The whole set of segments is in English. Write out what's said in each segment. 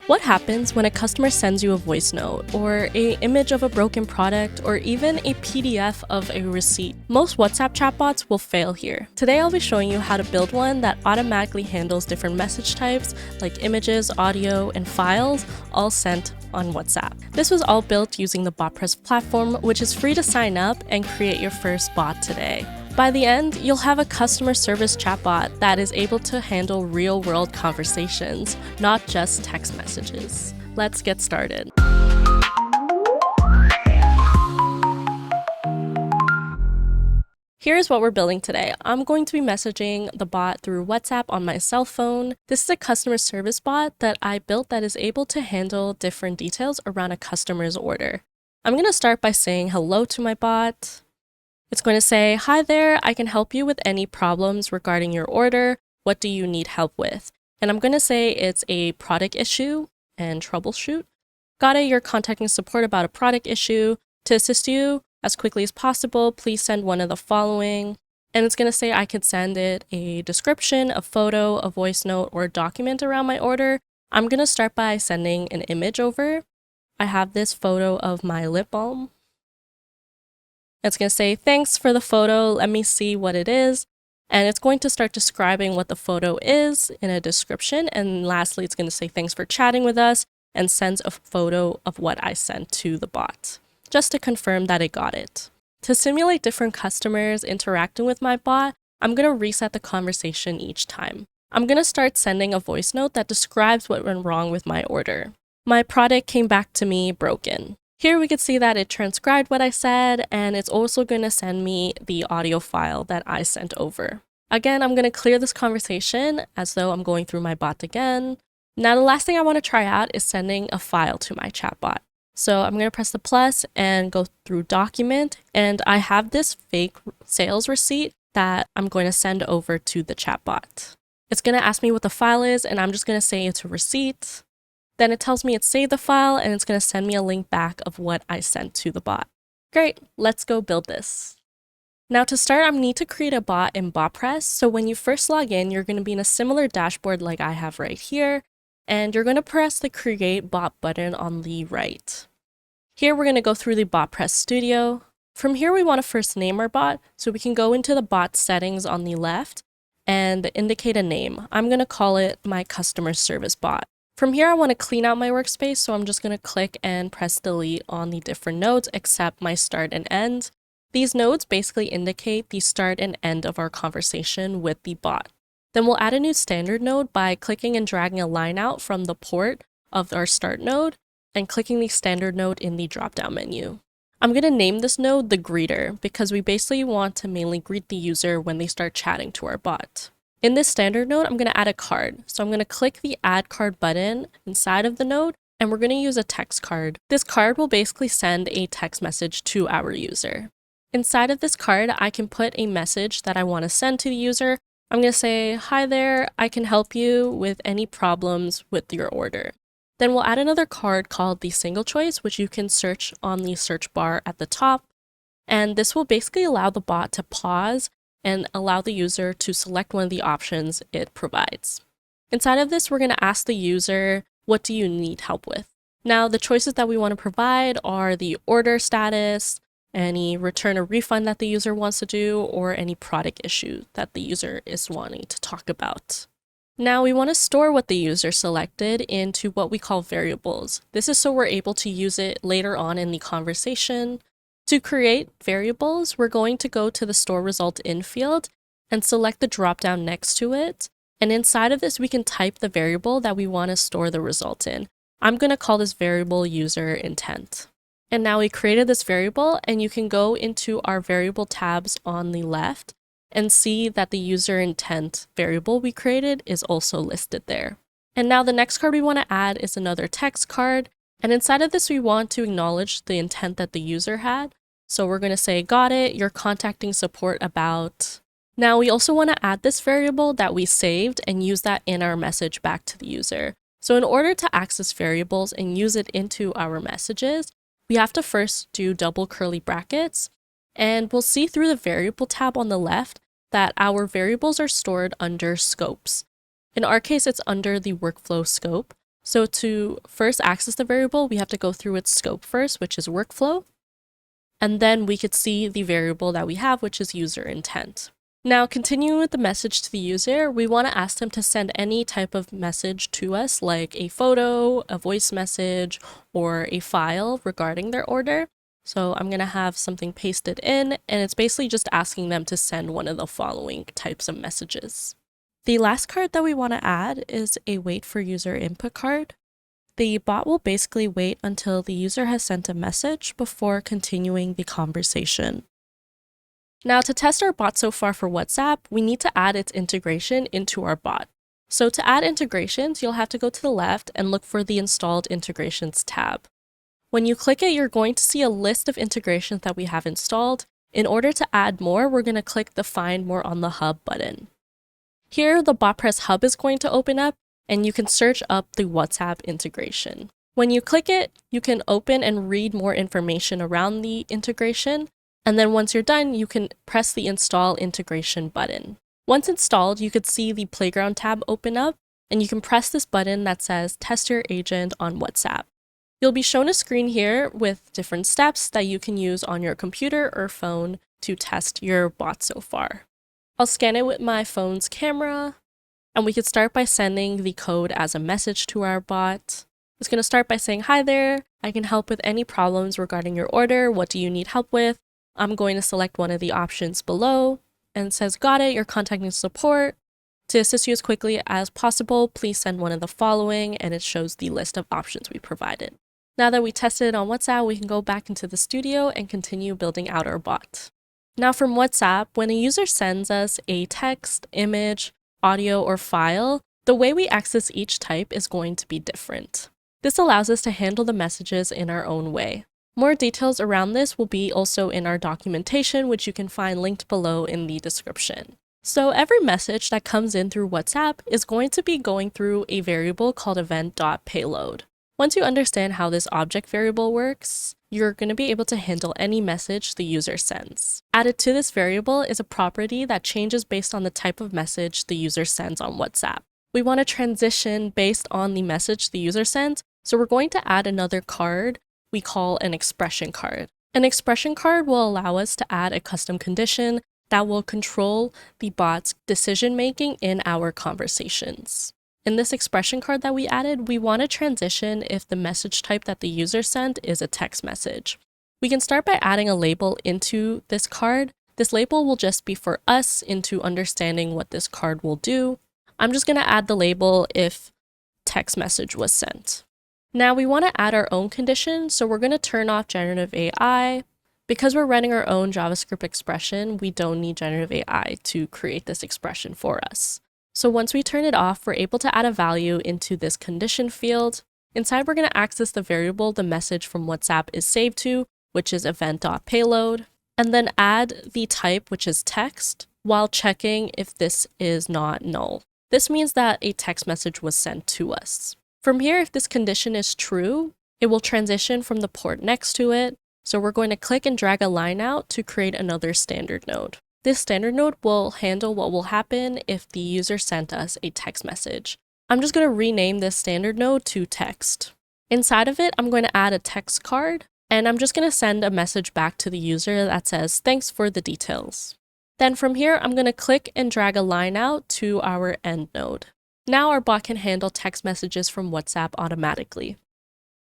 What happens when a customer sends you a voice note, or an image of a broken product, or even a PDF of a receipt? Most WhatsApp chatbots will fail here. Today I'll be showing you how to build one that automatically handles different message types like images, audio, and files, all sent on WhatsApp. This was all built using the Botpress platform, which is free to sign up and create your first bot today. By the end, you'll have a customer service chatbot that is able to handle real-world conversations, not just text messages. Let's get started. Here's what we're building today. I'm going to be messaging the bot through WhatsApp on my cell phone. This is a customer service bot that I built that is able to handle different details around a customer's order. I'm going to start by saying hello to my bot. It's going to say, "Hi there, I can help you with any problems regarding your order. What do you need help with?" And I'm going to say it's a product issue and troubleshoot. Got it, you're contacting support about a product issue. To assist you as quickly as possible, please send one of the following. And it's going to say I could send it a description, a photo, a voice note, or a document around my order. I'm going to start by sending an image over. I have this photo of my lip balm. It's going to say, "Thanks for the photo, let me see what it is." And it's going to start describing what the photo is in a description. And lastly, it's going to say, "Thanks for chatting with us," and sends a photo of what I sent to the bot, just to confirm that it got it. To simulate different customers interacting with my bot, I'm going to reset the conversation each time. I'm going to start sending a voice note that describes what went wrong with my order. My product came back to me broken. Here we can see that it transcribed what I said, and it's also going to send me the audio file that I sent over. Again, I'm going to clear this conversation as though I'm going through my bot again. Now, the last thing I want to try out is sending a file to my chatbot. So I'm going to press the plus and go through document, and I have this fake sales receipt that I'm going to send over to the chatbot. It's going to ask me what the file is, and I'm just going to say it's a receipt. Then it tells me it's saved the file, and it's going to send me a link back of what I sent to the bot. Great, let's go build this. Now to start, I need to create a bot in Botpress. So when you first log in, you're going to be in a similar dashboard like I have right here, and you're going to press the Create Bot button on the right. Here we're going to go through the Botpress Studio. From here we want to first name our bot, so we can go into the bot settings on the left and indicate a name. I'm going to call it my customer service bot. From here, I want to clean out my workspace, so I'm just going to click and press delete on the different nodes except my start and end. These nodes basically indicate the start and end of our conversation with the bot. Then we'll add a new standard node by clicking and dragging a line out from the port of our start node and clicking the standard node in the drop-down menu. I'm going to name this node the greeter because we basically want to mainly greet the user when they start chatting to our bot. In this standard node, I'm going to add a card. So I'm going to click the Add Card button inside of the node, and we're going to use a text card. This card will basically send a text message to our user. Inside of this card, I can put a message that I want to send to the user. I'm going to say, "Hi there, I can help you with any problems with your order." Then we'll add another card called the single choice, which you can search on the search bar at the top. And this will basically allow the bot to pause and allow the user to select one of the options it provides. Inside of this, we're going to ask the user, "What do you need help with?" Now, the choices that we want to provide are the order status, any return or refund that the user wants to do, or any product issue that the user is wanting to talk about. Now, we want to store what the user selected into what we call variables. This is so we're able to use it later on in the conversation. To create variables, we're going to go to the Store Result In field and select the drop-down next to it. And inside of this, we can type the variable that we want to store the result in. I'm going to call this variable user intent. And now we created this variable, and you can go into our variable tabs on the left and see that the user intent variable we created is also listed there. And now the next card we want to add is another text card. And inside of this, we want to acknowledge the intent that the user had. So we're going to say, "Got it, you're contacting support about." Now we also want to add this variable that we saved and use that in our message back to the user. So in order to access variables and use it into our messages, we have to first do double curly brackets. And we'll see through the variable tab on the left that our variables are stored under scopes. In our case, it's under the workflow scope. So to first access the variable, we have to go through its scope first, which is workflow. And then we could see the variable that we have, which is user intent. Now, continuing with the message to the user, we want to ask them to send any type of message to us, like a photo, a voice message, or a file regarding their order. So I'm going to have something pasted in, and it's basically just asking them to send one of the following types of messages. The last card that we want to add is a wait for user input card. The bot will basically wait until the user has sent a message before continuing the conversation. Now, to test our bot so far for WhatsApp, we need to add its integration into our bot. So to add integrations, you'll have to go to the left and look for the Installed Integrations tab. When you click it, you're going to see a list of integrations that we have installed. In order to add more, we're going to click the Find More on the Hub button. Here, the Botpress Hub is going to open up, and you can search up the WhatsApp integration. When you click it, you can open and read more information around the integration. And then once you're done, you can press the Install Integration button. Once installed, you could see the Playground tab open up, and you can press this button that says Test Your Agent on WhatsApp. You'll be shown a screen here with different steps that you can use on your computer or phone to test your bot so far. I'll scan it with my phone's camera, and we could start by sending the code as a message to our bot. It's going to start by saying, "Hi there, I can help with any problems regarding your order. What do you need help with?" I'm going to select one of the options below, and it says, "Got it, you're contacting support. To assist you as quickly as possible, please send one of the following," and it shows the list of options we provided. Now that we tested it on WhatsApp, we can go back into the studio and continue building out our bot. Now from WhatsApp, when a user sends us a text, image, audio, or file, the way we access each type is going to be different. This allows us to handle the messages in our own way. More details around this will be also in our documentation, which you can find linked below in the description. So every message that comes in through WhatsApp is going to be going through a variable called event.payload. Once you understand how this object variable works, you're going to be able to handle any message the user sends. Added to this variable is a property that changes based on the type of message the user sends on WhatsApp. We want to transition based on the message the user sends, so we're going to add another card we call an expression card. An expression card will allow us to add a custom condition that will control the bot's decision-making in our conversations. In this expression card that we added, we want to transition if the message type that the user sent is a text message. We can start by adding a label into this card. This label will just be for us into understanding what this card will do. I'm just going to add the label if text message was sent. Now we want to add our own condition, so we're going to turn off generative AI. Because we're running our own JavaScript expression, we don't need generative AI to create this expression for us. So once we turn it off, we're able to add a value into this condition field. Inside, we're going to access the variable the message from WhatsApp is saved to, which is event.payload, and then add the type, which is text, while checking if this is not null. This means that a text message was sent to us. From here, if this condition is true, it will transition from the port next to it. So we're going to click and drag a line out to create another standard node. This standard node will handle what will happen if the user sent us a text message. I'm just going to rename this standard node to text. Inside of it, I'm going to add a text card, and I'm just going to send a message back to the user that says, "Thanks for the details." Then from here, I'm going to click and drag a line out to our end node. Now our bot can handle text messages from WhatsApp automatically.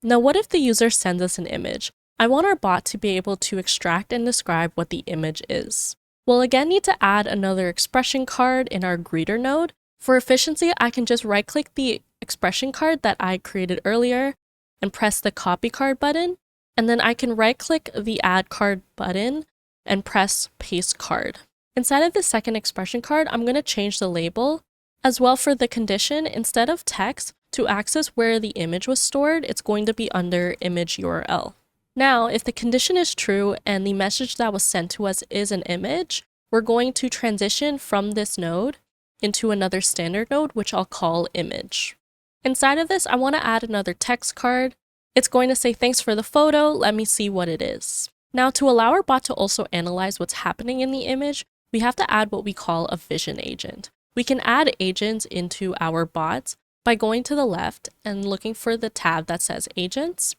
Now, what if the user sends us an image? I want our bot to be able to extract and describe what the image is. We'll again need to add another expression card in our greeter node. For efficiency, I can just right-click the expression card that I created earlier and press the copy card button. And then I can right-click the add card button and press paste card. Inside of the second expression card, I'm going to change the label. As well, for the condition, instead of text, to access where the image was stored, it's going to be under image URL. Now, if the condition is true and the message that was sent to us is an image, we're going to transition from this node into another standard node, which I'll call image. Inside of this, I want to add another text card. It's going to say, "Thanks for the photo, let me see what it is." Now, to allow our bot to also analyze what's happening in the image, we have to add what we call a vision agent. We can add agents into our bots by going to the left and looking for the tab that says Agents.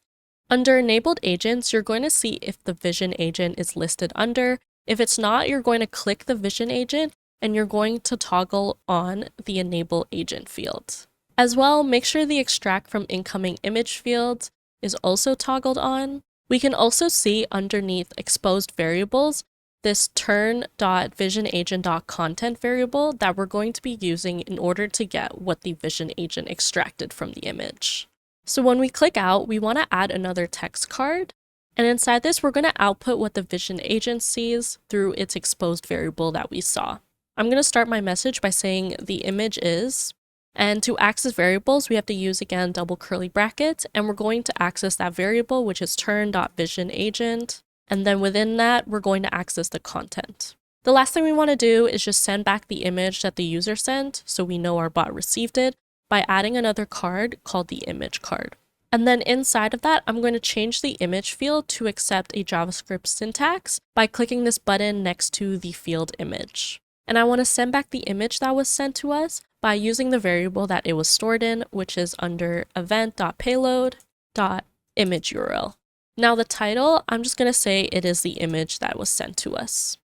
Under Enabled Agents, you're going to see if the Vision agent is listed under. If it's not, you're going to click the Vision agent and you're going to toggle on the Enable Agent field. As well, make sure the Extract from Incoming Image field is also toggled on. We can also see underneath Exposed Variables this turn.visionagent.content variable that we're going to be using in order to get what the Vision agent extracted from the image. So when we click out, we want to add another text card, and inside this we're going to output what the Vision agent sees through its exposed variable that we saw. I'm going to start my message by saying the image is, and to access variables we have to use again double curly brackets, and we're going to access that variable which is turn.visionagent, and then within that we're going to access the content. The last thing we want to do is just send back the image that the user sent so we know our bot received it by adding another card called the image card. And then inside of that, I'm going to change the image field to accept a JavaScript syntax by clicking this button next to the field image. And I want to send back the image that was sent to us by using the variable that it was stored in, which is under event.payload.imageURL. Now the title, I'm just going to say it is the image that was sent to us.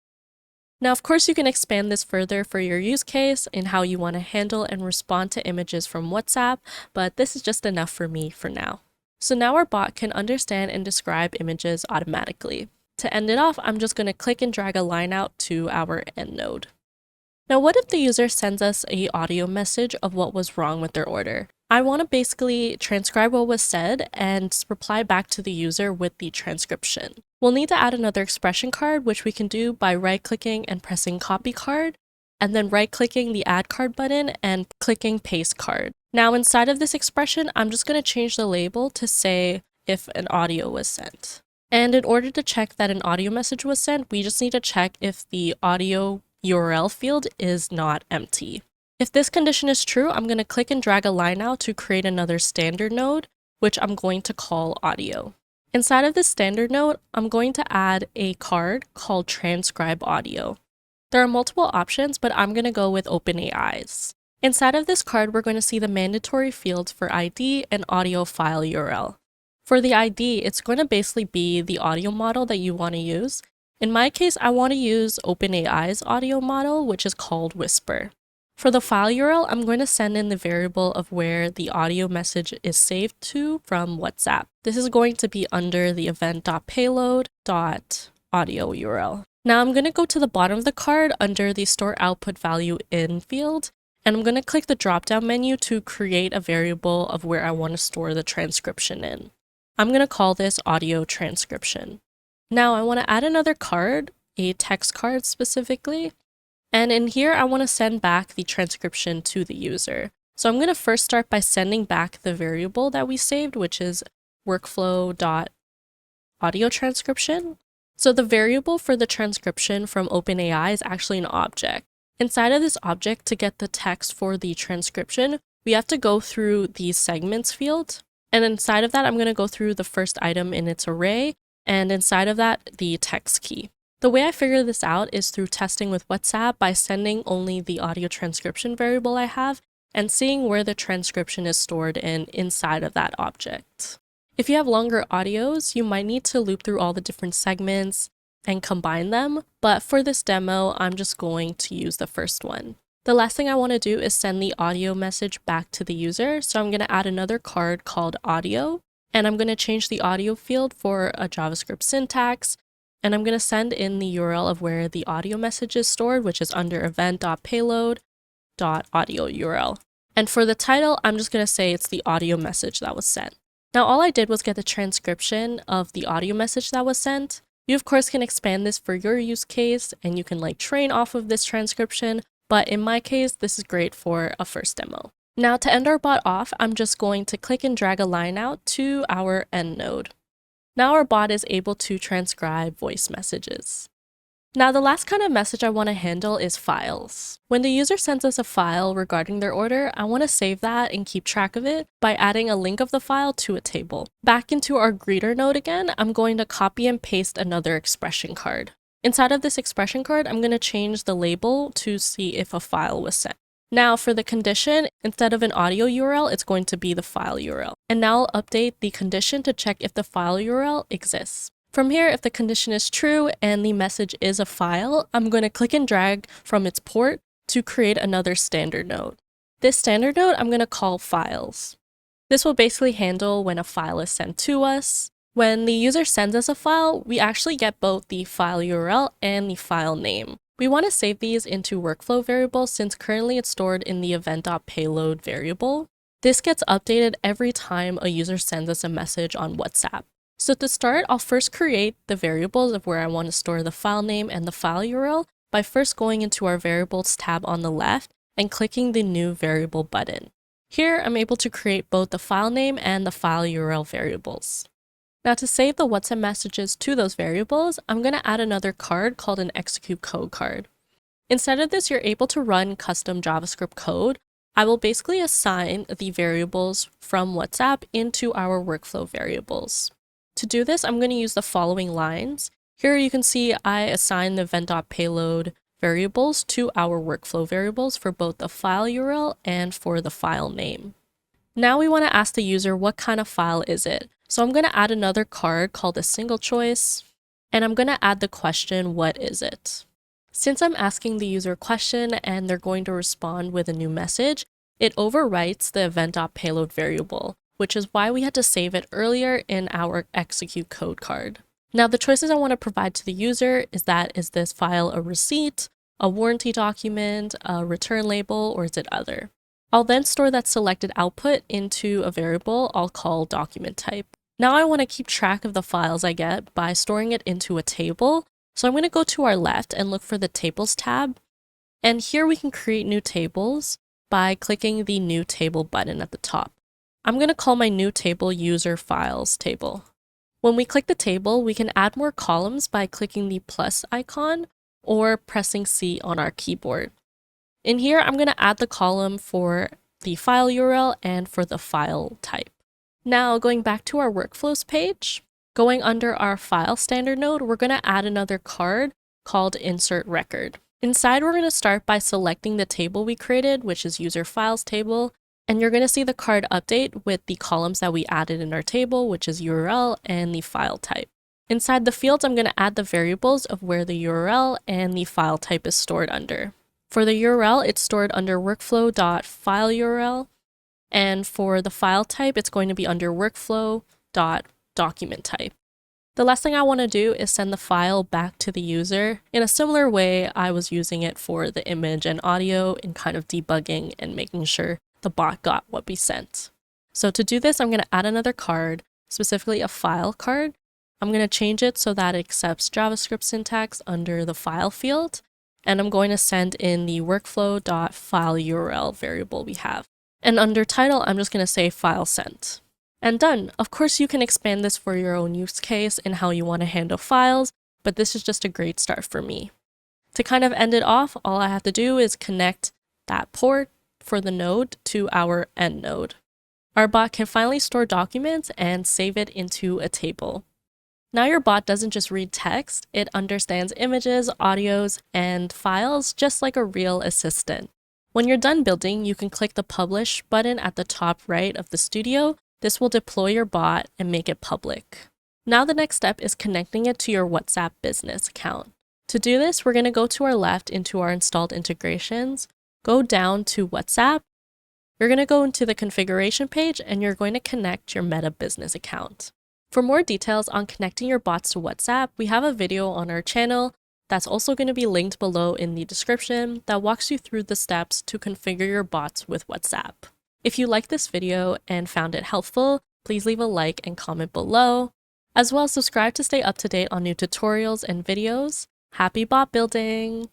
Now, of course, you can expand this further for your use case and how you want to handle and respond to images from WhatsApp, but this is just enough for me for now. So now our bot can understand and describe images automatically. To end it off, I'm just going to click and drag a line out to our end node. Now, what if the user sends us an audio message of what was wrong with their order? I want to basically transcribe what was said and reply back to the user with the transcription. We'll need to add another expression card, which we can do by right-clicking and pressing copy card, and then right-clicking the add card button and clicking paste card. Now inside of this expression, I'm just going to change the label to say if an audio was sent. And in order to check that an audio message was sent, we just need to check if the audio URL field is not empty. If this condition is true, I'm going to click and drag a line out to create another standard node, which I'm going to call audio. Inside of this standard node, I'm going to add a card called transcribe audio. There are multiple options, but I'm going to go with OpenAI's. Inside of this card, we're going to see the mandatory fields for ID and audio file URL. For the ID, it's going to basically be the audio model that you want to use. In my case, I want to use OpenAI's audio model, which is called Whisper. For the file URL, I'm going to send in the variable of where the audio message is saved to from WhatsApp. This is going to be under the event.payload.audio URL. Now I'm going to go to the bottom of the card under the store output value in field, and I'm going to click the drop-down menu to create a variable of where I want to store the transcription in. I'm going to call this audio transcription. Now I want to add another card, a text card specifically. And in here, I want to send back the transcription to the user. So I'm going to first start by sending back the variable that we saved, which is workflow.audio transcription. So the variable for the transcription from OpenAI is actually an object. Inside of this object, to get the text for the transcription, we have to go through the segments field. And inside of that, I'm going to go through the first item in its array, and inside of that, the text key. The way I figure this out is through testing with WhatsApp by sending only the audio transcription variable I have and seeing where the transcription is stored inside of that object. If you have longer audios, you might need to loop through all the different segments and combine them, but for this demo, I'm just going to use the first one. The last thing I want to do is send the audio message back to the user, so I'm going to add another card called audio, and I'm going to change the audio field for a JavaScript syntax. And I'm going to send in the URL of where the audio message is stored, which is under event.payload.audio URL. And for the title, I'm just going to say it's the audio message that was sent. Now, all I did was get the transcription of the audio message that was sent. You, of course, can expand this for your use case, and you can train off of this transcription. But in my case, this is great for a first demo. Now, to end our bot off, I'm just going to click and drag a line out to our end node. Now our bot is able to transcribe voice messages. Now the last kind of message I want to handle is files. When the user sends us a file regarding their order, I want to save that and keep track of it by adding a link of the file to a table. Back into our greeter node again, I'm going to copy and paste another expression card. Inside of this expression card, I'm going to change the label to see if a file was sent. Now for the condition, instead of an audio URL, it's going to be the file URL. And now I'll update the condition to check if the file URL exists. From here, if the condition is true and the message is a file, I'm going to click and drag from its port to create another standard node. This standard node I'm going to call files. This will basically handle when a file is sent to us. When the user sends us a file, we actually get both the file URL and the file name. We want to save these into workflow variables since currently it's stored in the event.payload variable. This gets updated every time a user sends us a message on WhatsApp. So to start, I'll first create the variables of where I want to store the file name and the file URL by first going into our variables tab on the left and clicking the new variable button. Here, I'm able to create both the file name and the file URL variables. Now to save the WhatsApp messages to those variables, I'm going to add another card called an execute code card. Instead of this, you're able to run custom JavaScript code. I will basically assign the variables from WhatsApp into our workflow variables. To do this, I'm going to use the following lines. Here you can see I assign the event.payload variables to our workflow variables for both the file URL and for the file name. Now we want to ask the user what kind of file is it. So I'm going to add another card called a single choice, and I'm going to add the question, what is it? Since I'm asking the user a question and they're going to respond with a new message, it overwrites the event.payload variable, which is why we had to save it earlier in our execute code card. Now the choices I want to provide to the user is this file a receipt, a warranty document, a return label, or is it other? I'll then store that selected output into a variable I'll call document type. Now I want to keep track of the files I get by storing it into a table. So I'm going to go to our left and look for the tables tab. And here we can create new tables by clicking the new table button at the top. I'm going to call my new table user files table. When we click the table, we can add more columns by clicking the plus icon or pressing C on our keyboard. In here, I'm going to add the column for the file URL and for the file type. Now, going back to our workflows page, going under our file standard node, we're going to add another card called insert record. Inside, we're going to start by selecting the table we created, which is user files table, and you're going to see the card update with the columns that we added in our table, which is URL and the file type. Inside the fields, I'm going to add the variables of where the URL and the file type is stored under. For the URL, it's stored under workflow.fileURL, and for the file type, it's going to be under workflow.documentType. The last thing I want to do is send the file back to the user in a similar way I was using it for the image and audio in kind of debugging and making sure the bot got what we sent. So to do this, I'm going to add another card, specifically a file card. I'm going to change it so that it accepts JavaScript syntax under the file field. And I'm going to send in the workflow.fileURL variable we have. And under title, I'm just going to say file sent. And done. Of course, you can expand this for your own use case and how you want to handle files, but this is just a great start for me. To kind of end it off, all I have to do is connect that port for the node to our end node. Our bot can finally store documents and save it into a table. Now your bot doesn't just read text, it understands images, audios, and files just like a real assistant. When you're done building, you can click the Publish button at the top right of the studio. This will deploy your bot and make it public. Now the next step is connecting it to your WhatsApp business account. To do this, we're going to go to our left into our installed integrations, go down to WhatsApp. You're going to go into the configuration page and you're going to connect your Meta business account. For more details on connecting your bots to WhatsApp, we have a video on our channel that's also going to be linked below in the description that walks you through the steps to configure your bots with WhatsApp. If you liked this video and found it helpful, please leave a like and comment below. As well as subscribe to stay up to date on new tutorials and videos. Happy bot building!